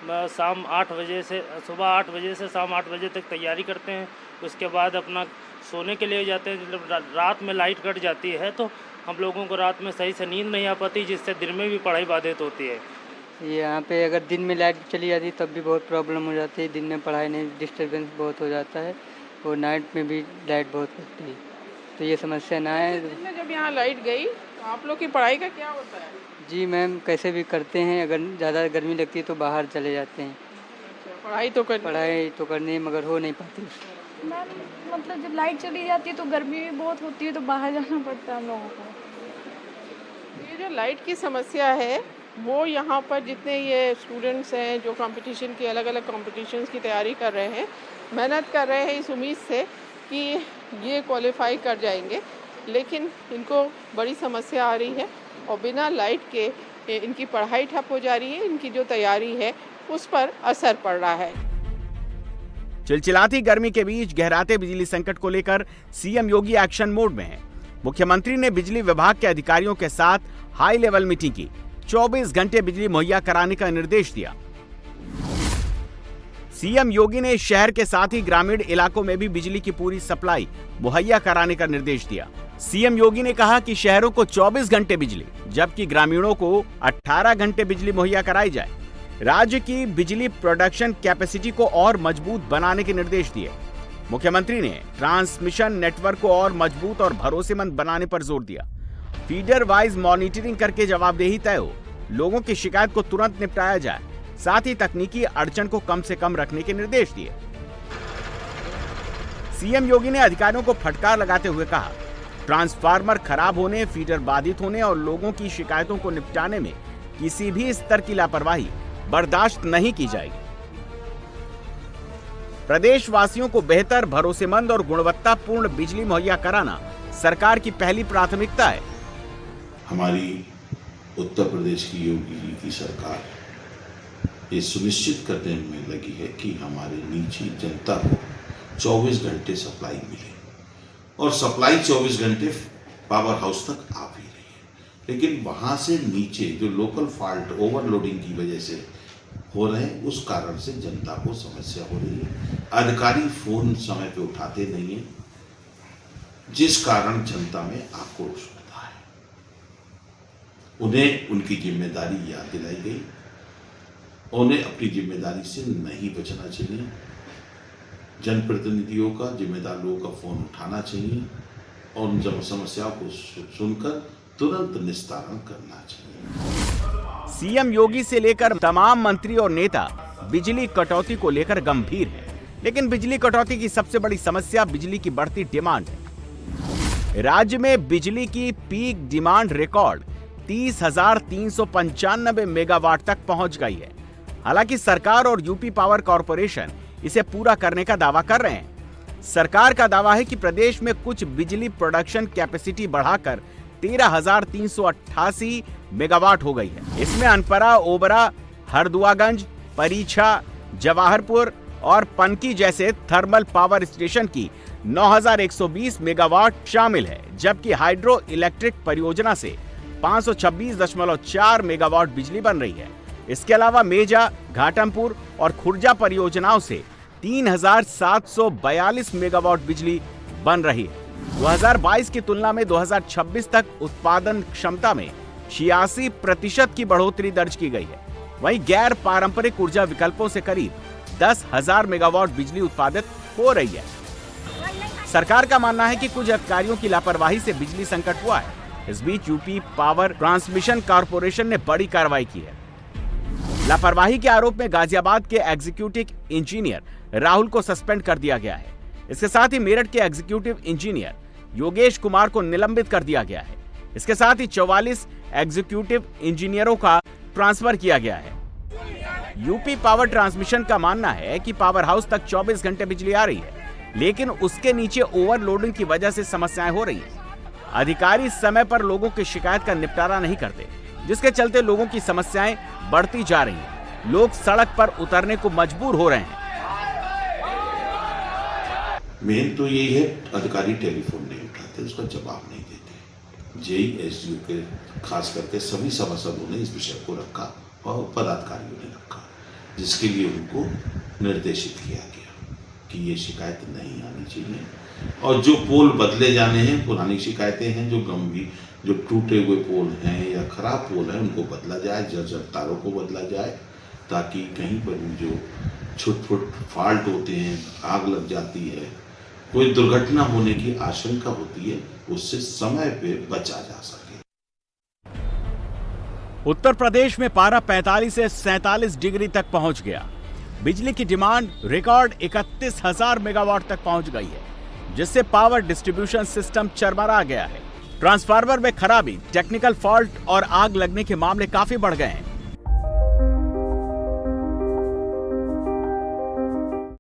शाम 8 बजे से सुबह 8 बजे से शाम 8 बजे तक तैयारी करते हैं। उसके बाद अपना सोने के लिए जाते हैं। जब रात में लाइट कट जाती है तो हम लोगों को रात में सही से नींद नहीं आ पाती, जिससे दिन में भी पढ़ाई बाधित होती है। यहाँ पे अगर दिन में लाइट चली जाती तब भी बहुत प्रॉब्लम हो जाती है। दिन में पढ़ाई नहीं, डिस्टर्बेंस बहुत हो जाता है और नाइट में भी लाइट बहुत कटती है, तो ये समस्या ना है। जब यहाँ लाइट गई तो आप लोग की पढ़ाई का क्या होता है? जी मैम, कैसे भी करते हैं। अगर ज़्यादा गर्मी लगती है तो बाहर चले जाते हैं। पढ़ाई तो करनी है मगर हो नहीं पाती। मैम मतलब जब लाइट चली जाती है तो गर्मी भी बहुत होती है, तो बाहर जाना पड़ता है हम लोगों को। ये जो लाइट की समस्या है वो यहाँ पर जितने ये स्टूडेंट्स हैं जो कंपटीशन की अलग अलग कॉम्पिटिशन्स की तैयारी कर रहे हैं, मेहनत कर रहे हैं इस उम्मीद से कि ये क्वालिफाई कर जाएंगे, लेकिन इनको बड़ी समस्या आ रही है और बिना लाइट के इनकी पढ़ाई ठप हो जा रही है। इनकी जो तैयारी है उस पर असर पड़ रहा है। चिलचिलाती गर्मी के बीच गहराते बिजली संकट को लेकर सीएम योगी एक्शन मोड में हैं। मुख्यमंत्री ने बिजली विभाग के अधिकारियों के साथ हाई लेवल मीटिंग की, 24 घंटे बिजली मुहैया कराने का निर्देश दिया। सीएम योगी ने शहर के साथ ही ग्रामीण इलाकों में भी बिजली की पूरी सप्लाई मुहैया कराने का निर्देश दिया। सीएम योगी ने कहा कि शहरों को 24 घंटे बिजली, जबकि ग्रामीणों को 18 घंटे बिजली मुहैया कराई जाए। राज्य की बिजली प्रोडक्शन कैपेसिटी को और मजबूत बनाने के निर्देश दिए। मुख्यमंत्री ने ट्रांसमिशन नेटवर्क को और मजबूत और भरोसेमंद बनाने पर जोर दिया। फीडर वाइज मॉनिटरिंग करके जवाबदेही तय हो, लोगों की शिकायत को तुरंत निपटाया जाए, साथ ही तकनीकी अड़चन को कम से कम रखने के निर्देश दिए। सीएम योगी ने अधिकारियों को फटकार लगाते हुए कहा, ट्रांसफार्मर खराब होने, फीडर बाधित होने और लोगों की शिकायतों को निपटाने में किसी भी स्तर की लापरवाही बर्दाश्त नहीं की जाएगी। प्रदेशवासियों को बेहतर, भरोसेमंद और गुणवत्तापूर्ण बिजली मुहैया कराना सरकार की पहली प्राथमिकता है। हमारी उत्तर प्रदेश की योगी जी की सरकार ये सुनिश्चित करने में लगी है कि हमारी निजी जनता को 24 घंटे सप्लाई मिले, और सप्लाई 24 घंटे पावर हाउस तक आ भी रही है। लेकिन वहाँ से नीचे जो लोकल फॉल्ट ओवरलोडिंग की वजह से हो रहे हैं, उस कारण से जनता को समस्या हो रही है। अधिकारी फोन समय पे उठाते नहीं है, जिस कारण जनता में आक्रोश होता है। उन्हें उनकी जिम्मेदारी याद दिलाई गई। उन्हें अपनी जिम्मेदारी से नहीं बचना चाहिए। जनप्रतिनिधियों का, जिम्मेदार लोगों का फोन उठाना चाहिए और उन समस्याओं को सुनकर तुरंत निस्तारण करना चाहिए। सीएम योगी से लेकर तमाम मंत्री और नेता बिजली कटौती को लेकर गंभीर हैं, लेकिन बिजली कटौती की सबसे बड़ी समस्या बिजली की बढ़ती डिमांड है। राज्य में बिजली की पीक डिमांड रिकॉर्ड 30,395 मेगावाट तक पहुंच गई है। हालांकि सरकार और यूपी पावर कॉर्पोरेशन इसे पूरा करने का दावा कर रहे हैं। सरकार का दावा है कि प्रदेश में कुछ बिजली प्रोडक्शन कैपेसिटी बढ़ाकर 13,388 मेगावाट हो गई है। इसमें अनपरा, ओबरा, हरदुआगंज, परीछा, जवाहरपुर और पनकी जैसे थर्मल पावर स्टेशन की 9,120 मेगावाट शामिल है, जबकि हाइड्रो इलेक्ट्रिक परियोजना से 526.4 मेगावाट बिजली बन रही है। इसके अलावा मेजा, घाटमपुर और खुर्जा परियोजनाओं से 3,742 मेगावाट बिजली बन रही है। 2022 की तुलना में 2026 तक उत्पादन क्षमता में 86% की बढ़ोतरी दर्ज की गई है। वहीं गैर पारंपरिक ऊर्जा विकल्पों से करीब 10,000 मेगावाट बिजली उत्पादित हो रही है। सरकार का मानना है कि कुछ अधिकारियों की लापरवाही से बिजली संकट हुआ है। इस बीच यूपी पावर ट्रांसमिशन कॉर्पोरेशन ने बड़ी कार्रवाई की है। लापरवाही के आरोप में गाजियाबाद के एग्जीक्यूटिव इंजीनियर राहुल को सस्पेंड कर दिया गया है। इसके साथ ही मेरठ के एग्जीक्यूटिव इंजीनियर योगेश कुमार को निलंबित कर दिया गया है। इसके साथ ही 44 एग्जीक्यूटिव इंजीनियरों का ट्रांसफर किया गया है। यूपी पावर ट्रांसमिशन का मानना है कि पावर हाउस तक 24 घंटे बिजली आ रही है, लेकिन उसके नीचे ओवरलोडिंग की वजह से समस्याएं हो रही हैं। अधिकारी समय पर लोगों की शिकायत का निपटारा नहीं करते, जिसके चलते लोगों की समस्याएं बढ़ती जा रही हैं। लोग सड़क पर उतरने को मजबूर हो रहे हैं। मेन तो यही है, अधिकारी टेलीफोन नहीं उठाते, उसका जवाब नहीं देते। जेई एसडीओ के खास करके सभी सभासदों ने इस विषय को रखा और पदाधिकारियों ने रखा। जिसके लिए उनको निर्देशित किया गया कि ये शिकायत नहीं आनी चाहिए। और जो पोल बदले जाने हैं, पुरानी शिकायतें हैं, जो गंभीर, जो टूटे हुए पोल हैं या खराब पोल हैं, उनको बदला जाए, जर्जर तारों को बदला जाए, ताकि कहीं पर भी जो छुट-फुट फॉल्ट होते हैं, आग लग जाती है, कोई दुर्घटना होने की आशंका होती है, उससे समय पे बचा जा सके। उत्तर प्रदेश में पारा 45 से 47 डिग्री तक पहुंच गया। बिजली की डिमांड रिकॉर्ड 31,000 मेगावाट तक पहुंच गई है, जिससे पावर डिस्ट्रीब्यूशन सिस्टम चरमरा गया है। ट्रांसफार्मर में खराबी, टेक्निकल फॉल्ट और आग लगने के मामले काफी बढ़ गए हैं।